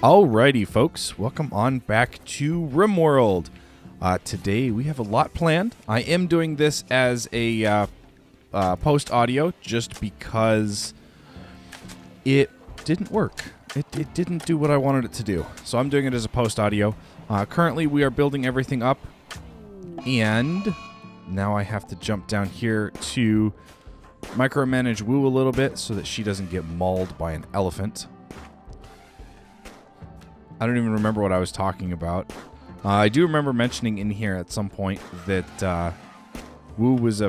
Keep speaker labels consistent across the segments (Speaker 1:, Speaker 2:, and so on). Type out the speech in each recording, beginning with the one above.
Speaker 1: Alrighty, folks, welcome on back to Rimworld. Today we have a lot planned. I am doing this as a post audio just because it didn't work. It didn't do what I wanted it to do. So I'm doing it as a post audio. Currently we are building everything up, and now I have to jump down here to micromanage Woo a little bit so that she doesn't get mauled by an elephant. I don't even remember what I was talking about. I do remember mentioning in here at some point that Woo was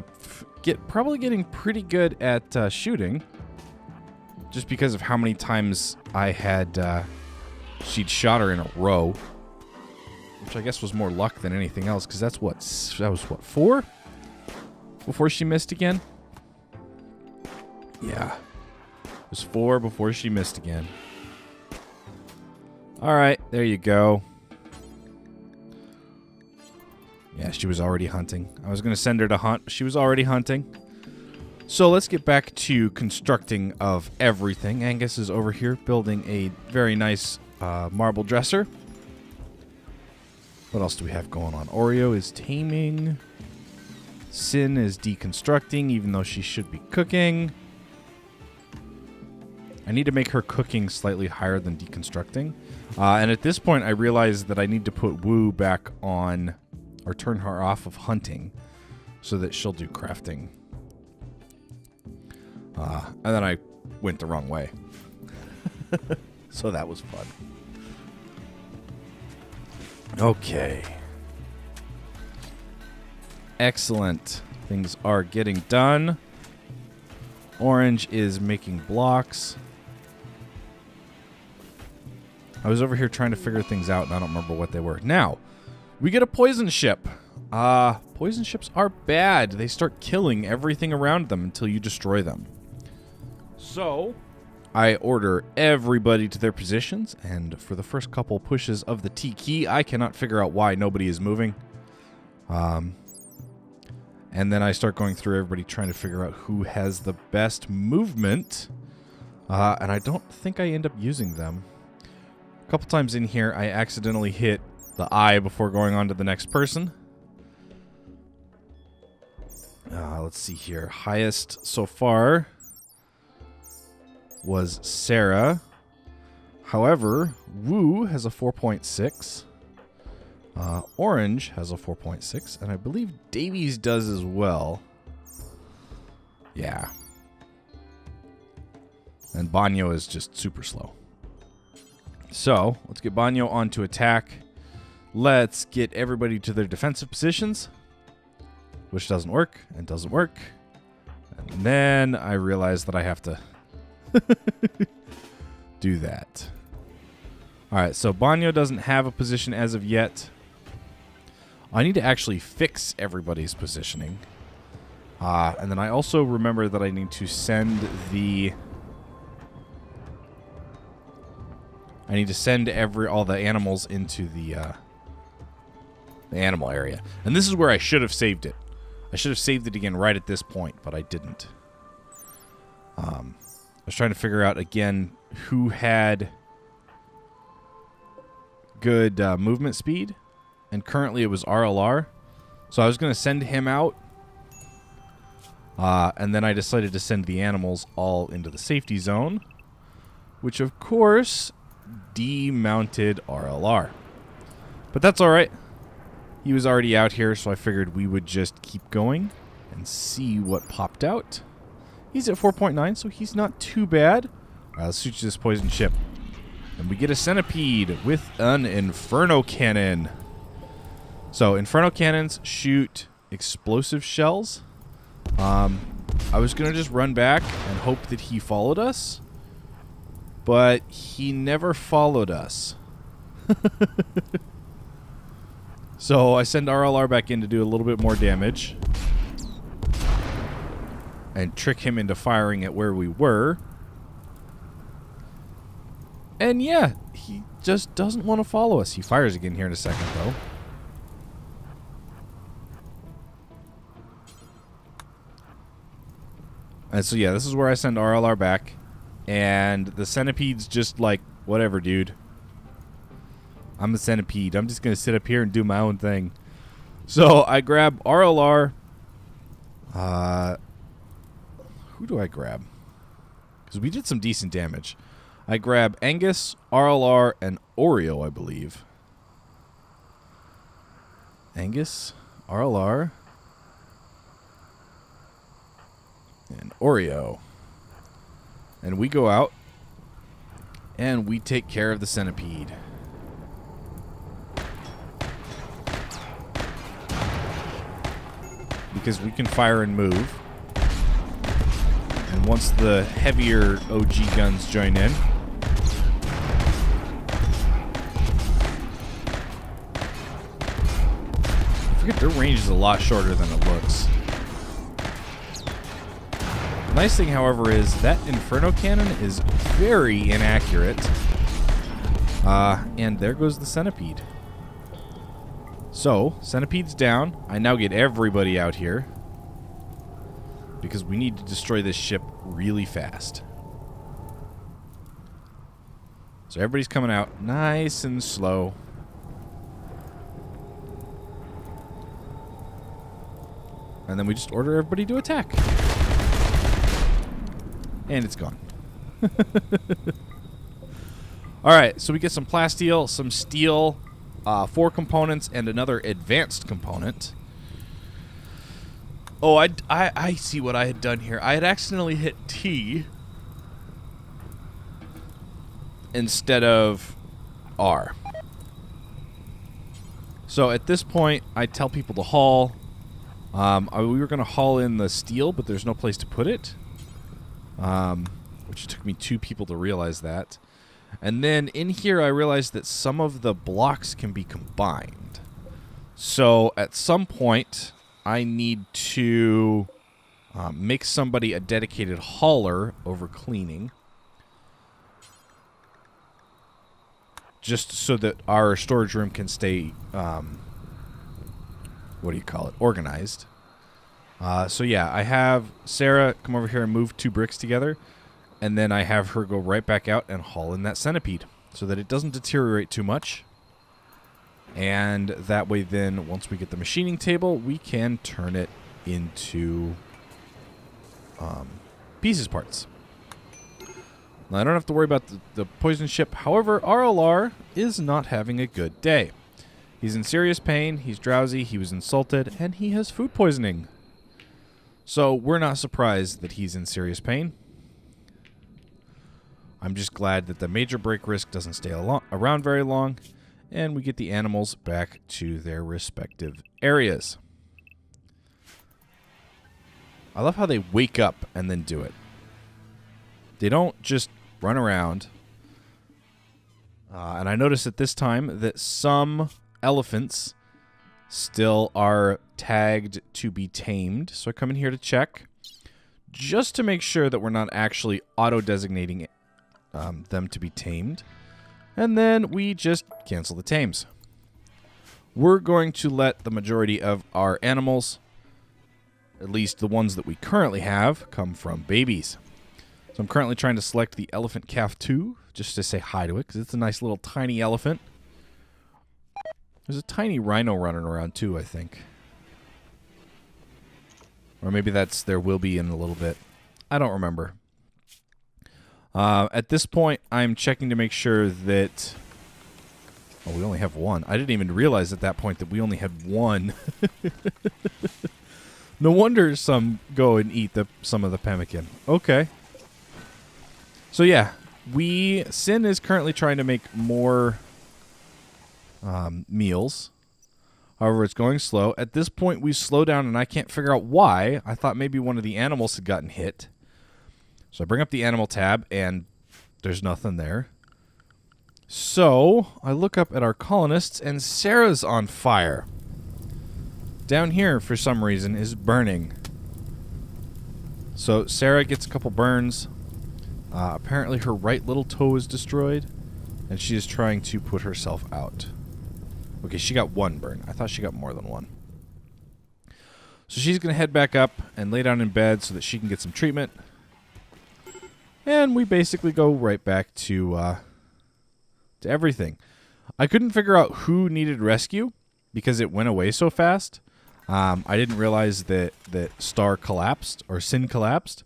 Speaker 1: probably getting pretty good at shooting, just because of how many times I had she'd shot her in a row, which I guess was more luck than anything else, because that was what, 4 before she missed again. Yeah, it was 4 before she missed again. All right, there you go. Yeah, she was already hunting. I was going to send her to hunt, but she was already hunting. So let's get back to constructing of everything. Angus is over here building a very nice marble dresser. What else do we have going on? Oreo is taming. Sin is deconstructing, even though she should be cooking. I need to make her cooking slightly higher than deconstructing. And at this point, I realize that I need to put Woo back on, or turn her off of hunting, so that she'll do crafting. And then I went the wrong way. So that was fun. Okay. Excellent. Things are getting done. Orange is making blocks. I was over here trying to figure things out, and I don't remember what they were. Now, we get a poison ship. Poison ships are bad. They start killing everything around them until you destroy them. So, I order everybody to their positions, and for the first couple pushes of the T key, I cannot figure out why nobody is moving. And then I start going through everybody trying to figure out who has the best movement. And I don't think I end up using them. A couple times in here, I accidentally hit the eye before going on to the next person. Let's see here. Highest so far was Sarah. However, Woo has a 4.6. Orange has a 4.6, and I believe Davies does as well. Yeah. And Banyo is just super slow. So, let's get Banyo on to attack. Let's get everybody to their defensive positions, which doesn't work, and doesn't work. And then I realize that I have to do that. Alright, so Banyo doesn't have a position as of yet. I need to actually fix everybody's positioning. And then I also remember that I need to send all the animals into the animal area. And this is where I should have saved it. I should have saved it again right at this point, but I didn't. I was trying to figure out again who had good movement speed, and currently it was RLR. So I was going to send him out, and then I decided to send the animals all into the safety zone, which of course demounted RLR. But that's alright. He was already out here, so I figured we would just keep going and see what popped out. He's at 4.9, so he's not too bad. Alright, let's shoot this poison ship. And we get a centipede with an inferno cannon. So, inferno cannons shoot explosive shells. I was going to just run back and hope that he followed us. But he never followed us. So I send RLR back in to do a little bit more damage. And trick him into firing at where we were. And yeah, he just doesn't want to follow us. He fires again here in a second, though. And so yeah, this is where I send RLR back. And the centipede's just like, whatever, dude. I'm the centipede. I'm just going to sit up here and do my own thing. So I grab RLR. Who do I grab? Because we did some decent damage. I grab Angus, RLR, and Oreo, I believe. Angus, RLR, and Oreo. And we go out, and we take care of the centipede. Because we can fire and move. And once the heavier OG guns join in, I forget their range is a lot shorter than it looks. The nice thing, however, is that Inferno Cannon is very inaccurate. And there goes the centipede. So, centipede's down. I now get everybody out here. Because we need to destroy this ship really fast. So everybody's coming out nice and slow. And then we just order everybody to attack. And it's gone. Alright, so we get some plasteel, some steel, 4 components, and another advanced component. Oh, I see what I had done here. I had accidentally hit T instead of R. So at this point, I tell people to haul. We were going to haul in the steel, but there's no place to put it. Which took me 2 people to realize that. And then in here, I realized that some of the blocks can be combined. So at some point, I need to make somebody a dedicated hauler over cleaning. Just so that our storage room can stay, organized. So yeah, I have Sarah come over here and move 2 bricks together. And then I have her go right back out and haul in that centipede so that it doesn't deteriorate too much. And that way then, once we get the machining table, we can turn it into pieces parts. Now, I don't have to worry about the poison ship. However, RLR is not having a good day. He's in serious pain, he's drowsy, he was insulted, and he has food poisoning. So we're not surprised that he's in serious pain. I'm just glad that the major break risk doesn't stay around very long, and we get the animals back to their respective areas. I love how they wake up and then do it. They don't just run around. And I noticed at this time that some elephants still are tagged to be tamed. So I come in here to check, just to make sure that we're not actually auto-designating them to be tamed. And then we just cancel the tames. We're going to let the majority of our animals, at least the ones that we currently have, come from babies. So I'm currently trying to select the elephant calf 2, just to say hi to it, because it's a nice little tiny elephant. There's a tiny rhino running around too, I think. Or maybe there will be in a little bit. I don't remember. At this point, I'm checking to make sure that... Oh, we only have 1. I didn't even realize at that point that we only had 1. No wonder some go and eat some of the pemmican. Okay. So yeah, Sin is currently trying to make more meals. However, it's going slow. At this point, we slow down, and I can't figure out why. I thought maybe one of the animals had gotten hit. So I bring up the animal tab, and there's nothing there. So I look up at our colonists, and Sarah's on fire. Down here, for some reason, is burning. So Sarah gets a couple burns. Apparently her right little toe is destroyed, and she is trying to put herself out. Okay, she got 1 burn. I thought she got more than 1. So she's going to head back up and lay down in bed so that she can get some treatment. And we basically go right back to everything. I couldn't figure out who needed rescue because it went away so fast. I didn't realize that STAR collapsed, or Sin collapsed.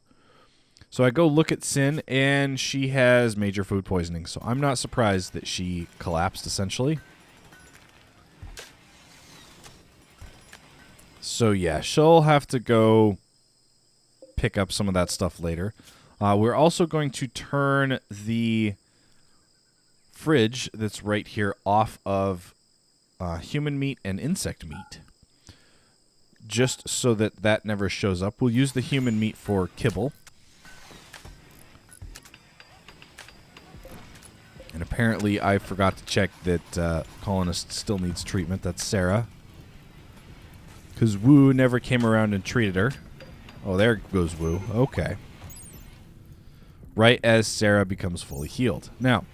Speaker 1: So I go look at Sin, and she has major food poisoning. So I'm not surprised that she collapsed, essentially. So yeah, she'll have to go pick up some of that stuff later. We're also going to turn the fridge that's right here off of human meat and insect meat, just so that that never shows up. We'll use the human meat for kibble. And apparently I forgot to check that colonist still needs treatment. That's Sarah. Because Wu never came around and treated her. Oh, there goes Wu. Okay. Right as Sarah becomes fully healed. Now,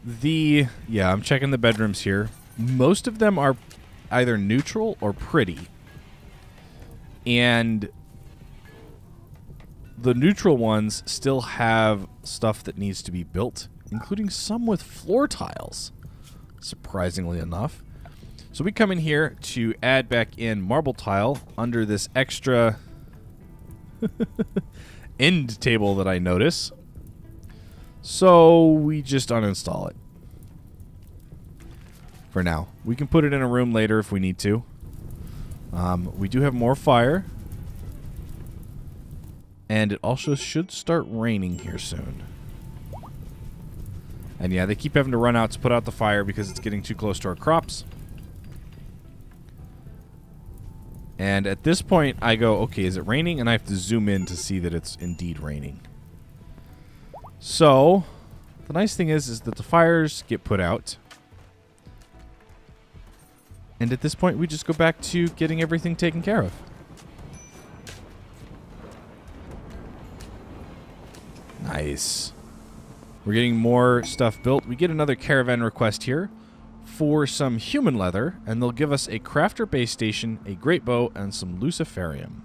Speaker 1: I'm checking the bedrooms here. Most of them are either neutral or pretty. And the neutral ones still have stuff that needs to be built, including some with floor tiles, surprisingly enough. So we come in here to add back in marble tile under this extra end table that I notice. So we just uninstall it. For now. We can put it in a room later if we need to. We do have more fire. And it also should start raining here soon. And yeah, they keep having to run out to put out the fire because it's getting too close to our crops. And at this point, I go, okay, is it raining? And I have to zoom in to see that it's indeed raining. So, the nice thing is that the fires get put out. And at this point, we just go back to getting everything taken care of. Nice. We're getting more stuff built. We get another caravan request here for some human leather, and they'll give us a crafter base station, a great bow, and some luciferium.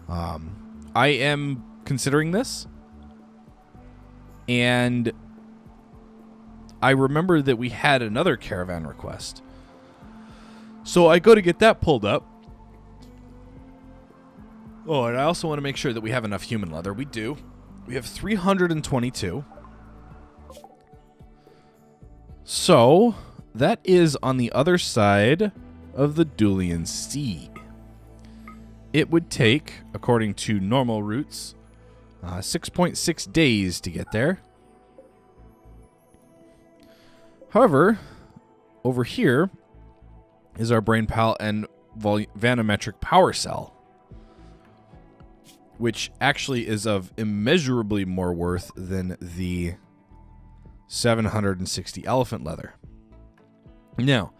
Speaker 1: I am considering this, and I remember that we had another caravan request. So I go to get that pulled up. Oh, and I also want to make sure that we have enough human leather. We do. We have 322. So that is on the other side of the Dulian Sea. It would take, according to normal routes, 6.6 days to get there. However, over here is our brain pal and vanometric power cell, which actually is of immeasurably more worth than the 760 elephant leather. Now,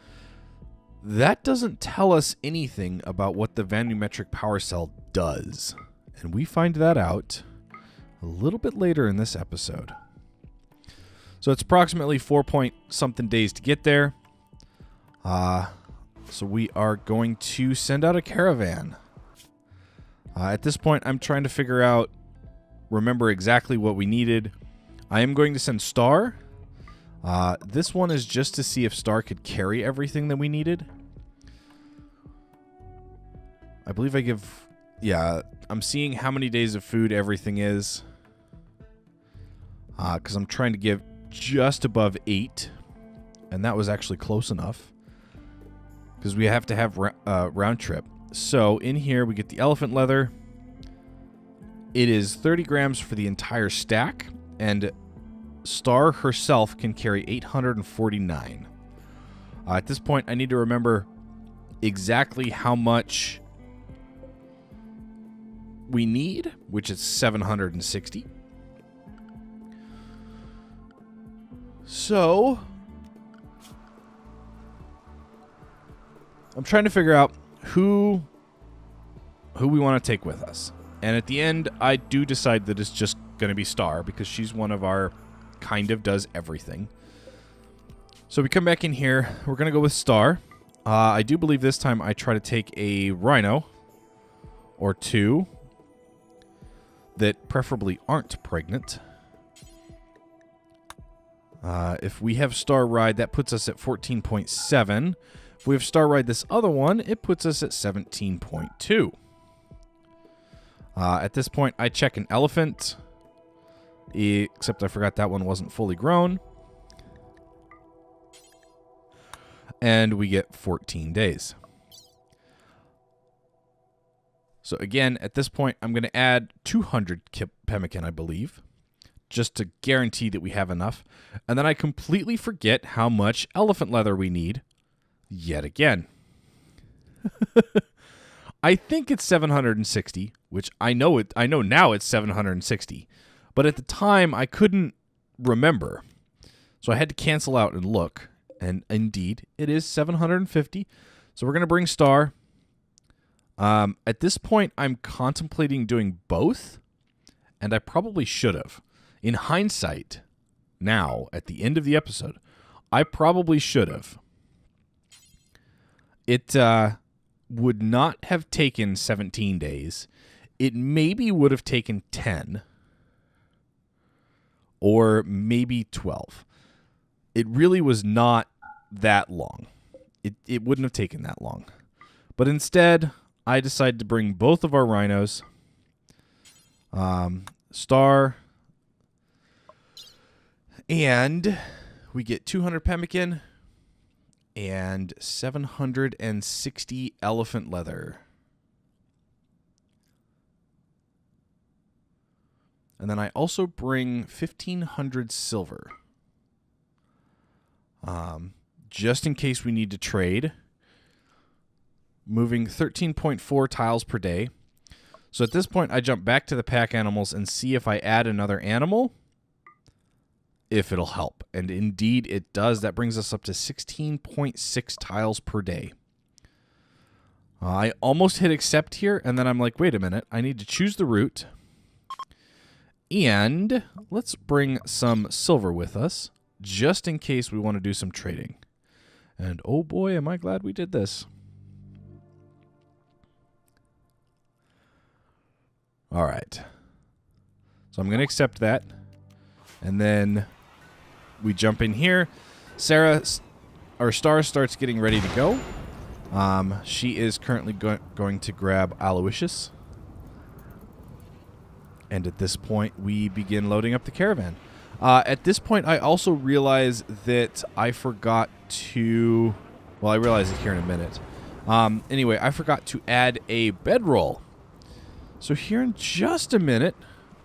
Speaker 1: that doesn't tell us anything about what the vanometric power cell does, and we find that out a little bit later in this episode. So it's approximately 4-point-something days to get there. So we are going to send out a caravan. At this point, I'm trying to remember exactly what we needed. I am going to send Star. This one is just to see if Star could carry everything that we needed. I believe I give... Yeah, I'm seeing how many days of food everything is. Because I'm trying to give just above 8. And that was actually close enough. Because we have to have round trip. So in here we get the elephant leather. It is 30 grams for the entire stack. And Star herself can carry 849. At this point, I need to remember exactly how much we need, which is 760. So I'm trying to figure out who we want to take with us. And at the end, I do decide that it's just going to be Star, because she's one of our kind of does everything. So we come back in here. We're going to go with Star. I do believe this time I try to take a rhino or two that preferably aren't pregnant. If we have Star Ride, that puts us at 14.7. If we have Star Ride this other one, it puts us at 17.2. At this point, I check an elephant, except I forgot that one wasn't fully grown. And we get 14 days. So again, at this point, I'm going to add 200 pemmican, I believe, just to guarantee that we have enough. And then I completely forget how much elephant leather we need yet again. I think it's 760, which I know now it's 760. But at the time, I couldn't remember. So I had to cancel out and look. And indeed, it is 750. So we're going to bring Star. At this point, I'm contemplating doing both. And I probably should have. In hindsight, now, at the end of the episode, I probably should have. It would not have taken 17 days. It maybe would have taken 10. Or maybe 12. It really was not that long. It wouldn't have taken that long. But instead, I decided to bring both of our rhinos. Star. And we get 200 pemmican and 760 elephant leather. And then I also bring 1,500 silver. Just in case we need to trade. Moving 13.4 tiles per day. So at this point, I jump back to the pack animals and see if I add another animal, if it'll help. And indeed, it does. That brings us up to 16.6 tiles per day. I almost hit accept here, and then I'm like, wait a minute. I need to choose the route. And let's bring some silver with us, just in case we want to do some trading. And oh boy, am I glad we did this. All right. So I'm going to accept that. And then we jump in here. Sarah, our Star, starts getting ready to go. She is currently going to grab Aloysius. And at this point, we begin loading up the caravan. At this point, I also realize that I forgot to... Well, I realize it here in a minute. Anyway, I forgot to add a bedroll. So here in just a minute,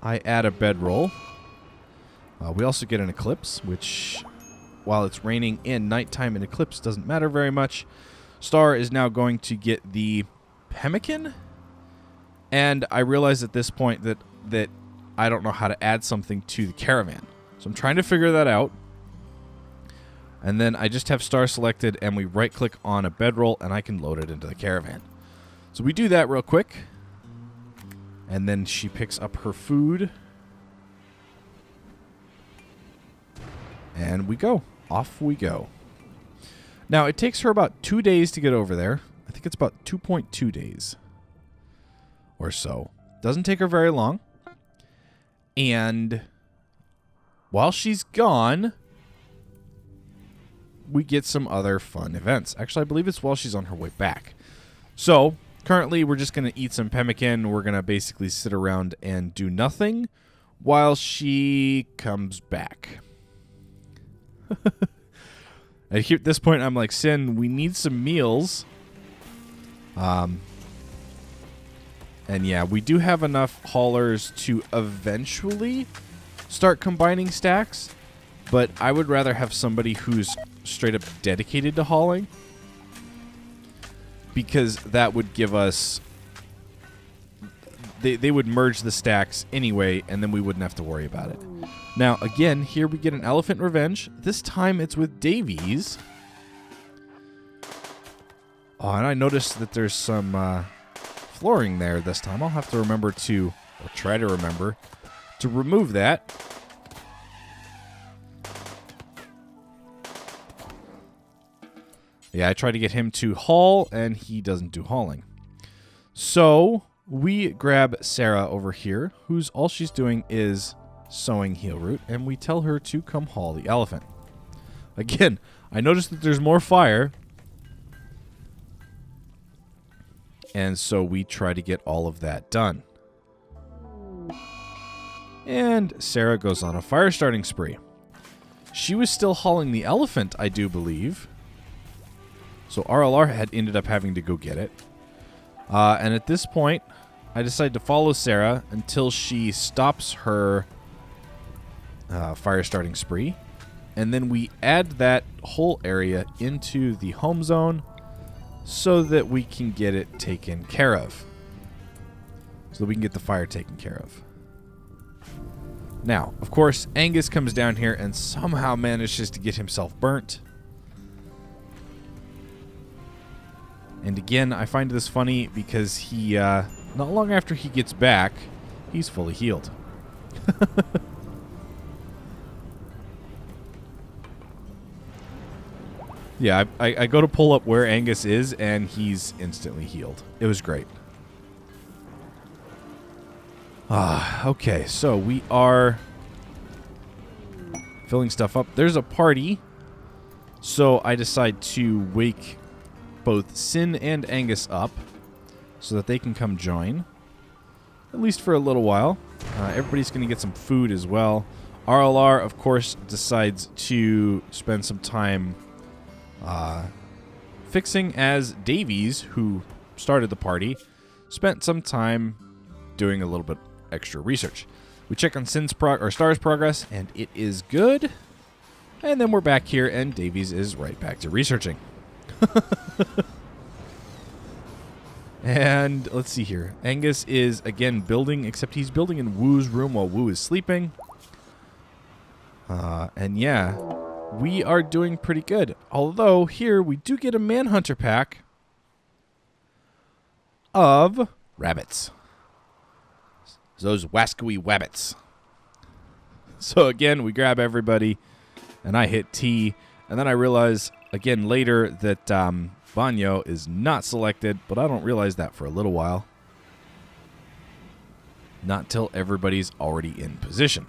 Speaker 1: I add a bedroll. We also get an eclipse, which, while it's raining in nighttime, an eclipse doesn't matter very much. Star is now going to get the pemmican. And I realize at this point that I don't know how to add something to the caravan. So I'm trying to figure that out. And then I just have Star selected, and we right-click on a bedroll, and I can load it into the caravan. So we do that real quick. And then she picks up her food. And we go. Off we go. Now, it takes her about 2 days to get over there. I think it's about 2.2 days or so. Doesn't take her very long. And while she's gone, we get some other fun events. Actually, I believe it's while she's on her way back. So, currently, we're just going to eat some pemmican. We're going to basically sit around and do nothing while she comes back. At this point, I'm like, Sin, we need some meals. And yeah, we do have enough haulers to eventually start combining stacks, but I would rather have somebody who's straight up dedicated to hauling, because that would give us... They would merge the stacks anyway, and then we wouldn't have to worry about it. Now, again, here we get an elephant revenge. This time it's with Davies. Oh, and I noticed that there's some flooring there this time. I'll have to remember to, or try to remember, to remove that. Yeah, I tried to get him to haul, and he doesn't do hauling. So we grab Sarah over here, who's all she's doing is sowing heel root, and we tell her to come haul the elephant. Again, I noticed that there's more fire. And so we try to get all of that done. And Sarah goes on a fire starting spree. She was still hauling the elephant, I do believe. So RLR had ended up having to go get it. And at this point, I decide to follow Sarah until she stops her fire starting spree. And then we add that whole area into the home zone so that we can get it taken care of. So that we can get the fire taken care of. Now, of course, Angus comes down here and somehow manages to get himself burnt. And again, I find this funny because he, not long after he gets back, he's fully healed. Yeah, I go to pull up where Angus is, and he's instantly healed. It was great. Okay, so we are filling stuff up. There's a party, so I decide to wake both Sin and Angus up so that they can come join, at least for a little while. Everybody's going to get some food as well. RLR, of course, decides to spend some time fixing, as Davies, who started the party, spent some time doing a little bit extra research. We check on Star's progress, and it is good. And then we're back here, and Davies is right back to researching. And let's see here. Angus is, again, building, except he's building in Woo's room while Woo is sleeping. And yeah, we are doing pretty good. Although, here, we do get a Manhunter pack of rabbits. Those wascoey wabbits. So again, we grab everybody, and I hit T, and then I realize, again, later that Banyo is not selected, but I don't realize that for a little while. Not till everybody's already in position.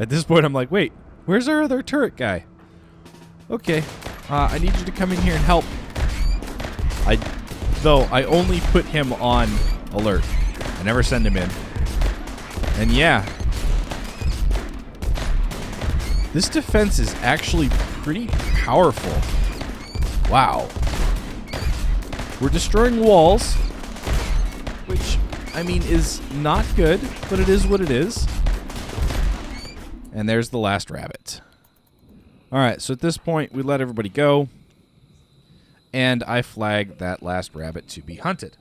Speaker 1: At this point, I'm like, wait, where's our other turret guy? Okay, I need you to come in here and help. Though I only put him on alert. I never send him in. And yeah, this defense is actually pretty powerful. Wow. We're destroying walls, which, I mean, is not good, but it is what it is. And there's the last rabbit. All right, so at this point, we let everybody go. And I flag that last rabbit to be hunted.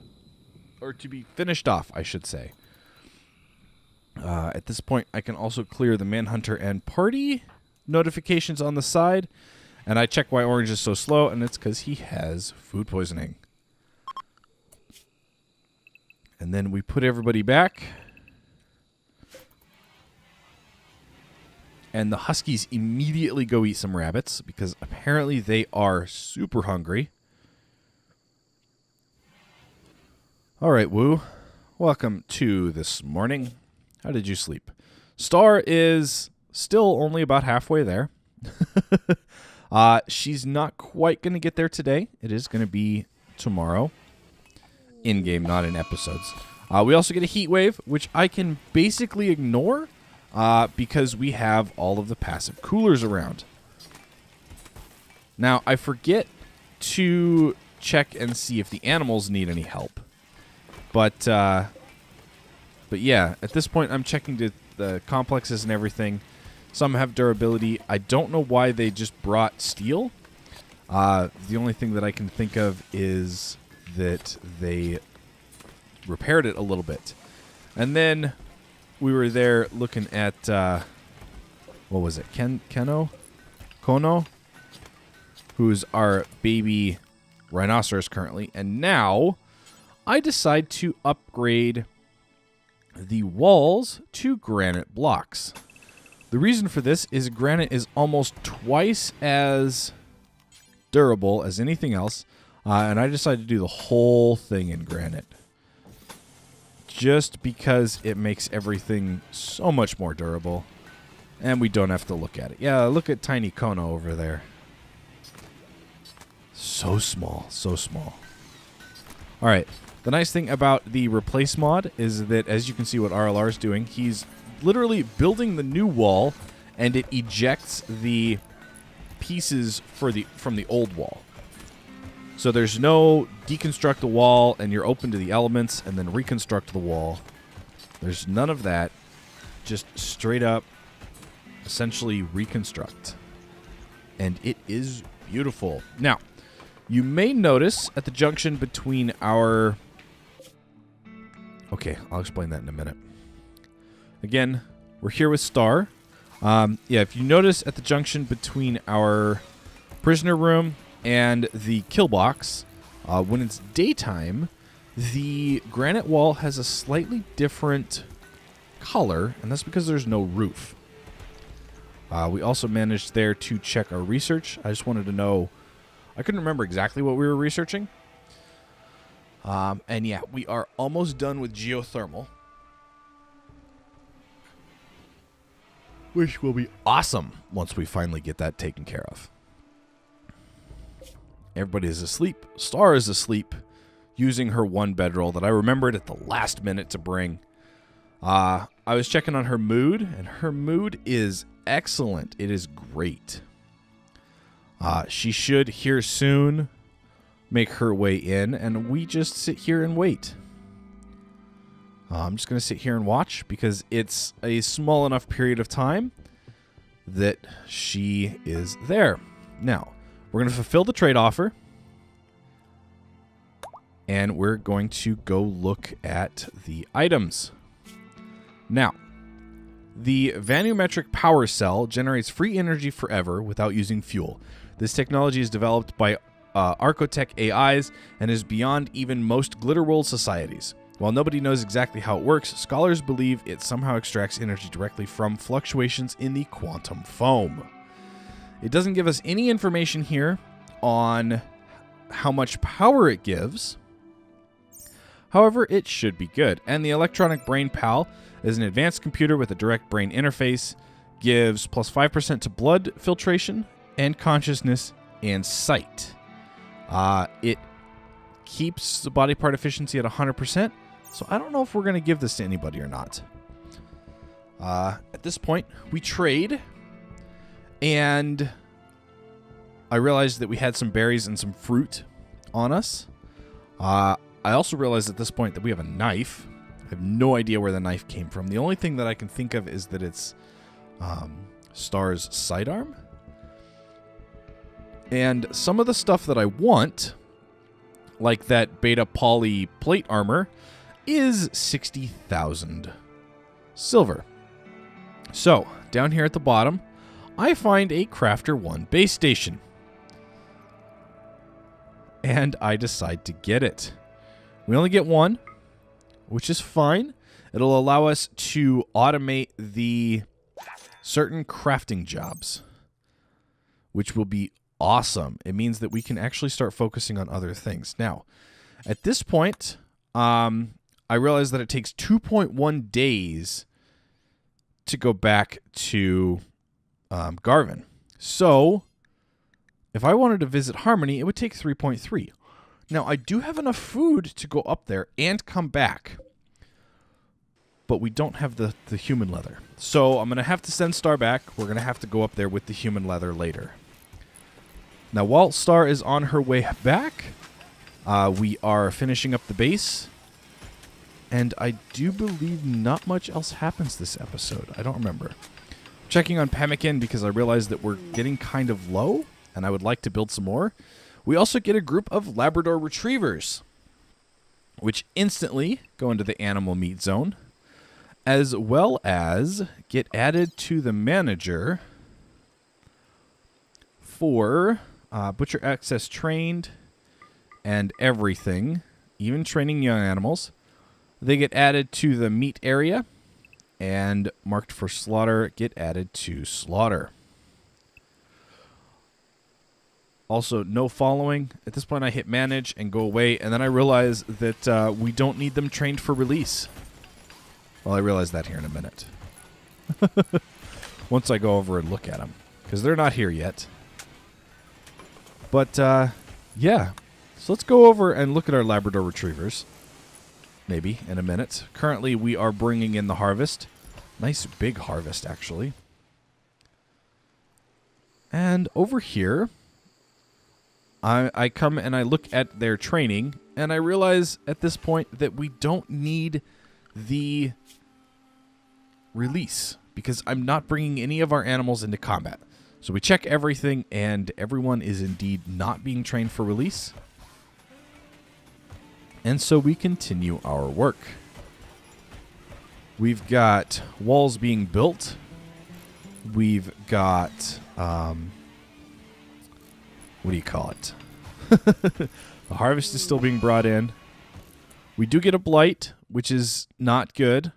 Speaker 1: Or to be finished off, I should say. At this point, I can also clear the Manhunter and party notifications on the side. And I check why Orange is so slow, and it's because he has food poisoning. And then we put everybody back. And the Huskies immediately go eat some rabbits, because apparently they are super hungry. All right, Woo. Welcome to this morning. How did you sleep? Star is still only about halfway there. She's not quite going to get there today. It is going to be tomorrow. In-game, not in episodes. We also get a heat wave, which I can basically ignore because we have all of the passive coolers around. Now, I forget to check and see if the animals need any help. But yeah, at this point, I'm checking the complexes and everything. Some have durability. I don't know why they just brought steel. The only thing that I can think of is that they repaired it a little bit. And then we were there looking at, what was it, Kono? Who's our baby rhinoceros currently. And now I decide to upgrade the walls to granite blocks. The reason for this is granite is almost twice as durable as anything else, and I decided to do the whole thing in granite. just because it makes everything so much more durable. And we don't have to look at it. Yeah, look at tiny Kono over there. So small, so small. All right. The nice thing about the replace mod is that, as you can see what RLR is doing, he's literally building the new wall, and it ejects the pieces from the old wall. So there's no deconstruct the wall, and you're open to the elements, and then reconstruct the wall. There's none of that. Just straight up, essentially reconstruct. And it is beautiful. Now, you may notice at the junction between our... Okay, I'll explain that in a minute. Again, we're here with SWTOR. Yeah, if you notice at the junction between our prisoner room and the kill box, when it's daytime, the granite wall has a slightly different color, and that's because there's no roof. We also managed there to check our research. I just wanted to know... I couldn't remember exactly what we were researching. And yeah, we are almost done with geothermal, which will be awesome once we finally get that taken care of. Everybody is asleep. SWTOR is asleep, using her one bedroll that I remembered at the last minute to bring. I was checking on her mood, and her mood is excellent. It is great. She should here soon make her way in, and we just sit here and wait. I'm just going to sit here and watch because it's a small enough period of time that she is there. Now, we're going to fulfill the trade offer, and we're going to go look at the items. Now, the volumetric power cell generates free energy forever without using fuel. This technology is developed by Archotech AIs and is beyond even most Glitterworld societies. While nobody knows exactly how it works, scholars believe it somehow extracts energy directly from fluctuations in the quantum foam. It doesn't give us any information here on how much power it gives. However, it should be good. And the Electronic Brain Pal is an advanced computer with a direct brain interface, gives plus 5% to blood filtration and consciousness and sight. It keeps the body part efficiency at 100%, so I don't know if we're going to give this to anybody or not. At this point, we trade, and I realized that we had some berries and some fruit on us. I also realized at this point that we have a knife. I have no idea where the knife came from. The only thing that I can think of is that it's SWTOR's sidearm. And some of the stuff that I want, like that beta poly plate armor, is 60,000 silver. So, down here at the bottom, I find a Crafter 1 base station. And I decide to get it. We only get one, which is fine. It'll allow us to automate the certain crafting jobs, which will be awesome. It means that we can actually start focusing on other things. Now, at this point, I realize that it takes 2.1 days to go back to Garvin. So, if I wanted to visit Harmony, it would take 3.3. Now, I do have enough food to go up there and come back, but we don't have the human leather. So, I'm going to have to send SWTOR back. We're going to have to go up there with the human leather later. Now, while SWTOR is on her way back, we are finishing up the base. And I do believe not much else happens this episode. I don't remember. Checking on pemmican because I realized that we're getting kind of low, and I would like to build some more. We also get a group of Labrador Retrievers, which instantly go into the animal meat zone, as well as get added to the manager for Butcher Access trained and everything, even training young animals. They get added to the meat area, and marked for slaughter get added to slaughter. Also, no following. At this point, I hit manage and go away, and then I realize that we don't need them trained for release. Well, I realize that here in a minute. Once I go over and look at them. Because they're not here yet. But, yeah. So let's go over and look at our Labrador Retrievers. Maybe in a minute. Currently, we are bringing in the harvest. Nice big harvest, actually. And over here, I come and I look at their training, and I realize at this point that we don't need the release, because I'm not bringing any of our animals into combat. So we check everything, and everyone is indeed not being trained for release. And so we continue our work. We've got walls being built. We've got, what do you call it? The harvest is still being brought in. We do get a blight, which is not good,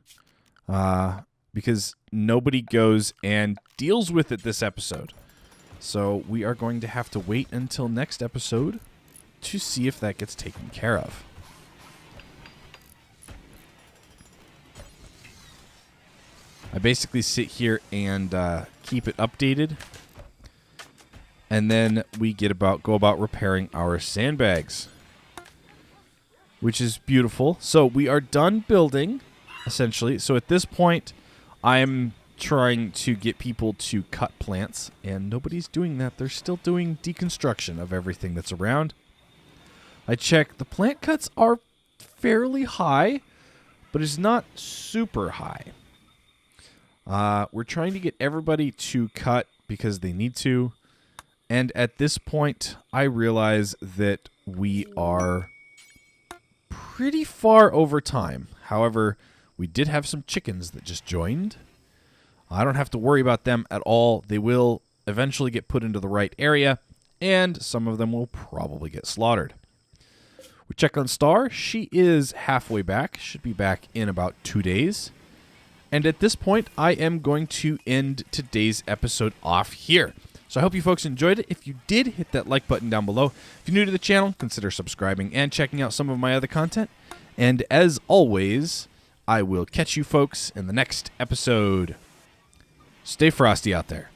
Speaker 1: because nobody goes and deals with it this episode. So we are going to have to wait until next episode to see if that gets taken care of. I basically sit here and keep it updated. And then we go about repairing our sandbags, which is beautiful. So we are done building, essentially. So at this point, I'm trying to get people to cut plants, and nobody's doing that. They're still doing deconstruction of everything that's around. I check. The plant cuts are fairly high, but it's not super high. We're trying to get everybody to cut because they need to. And at this point, I realize that we are pretty far over time. However, we did have some chickens that just joined. I don't have to worry about them at all. They will eventually get put into the right area, and some of them will probably get slaughtered. We check on Star. She is halfway back. Should be back in about 2 days. And at this point, I am going to end today's episode off here. So I hope you folks enjoyed it. If you did, hit that like button down below. If you're new to the channel, consider subscribing and checking out some of my other content. And as always, I will catch you folks in the next episode. Stay frosty out there.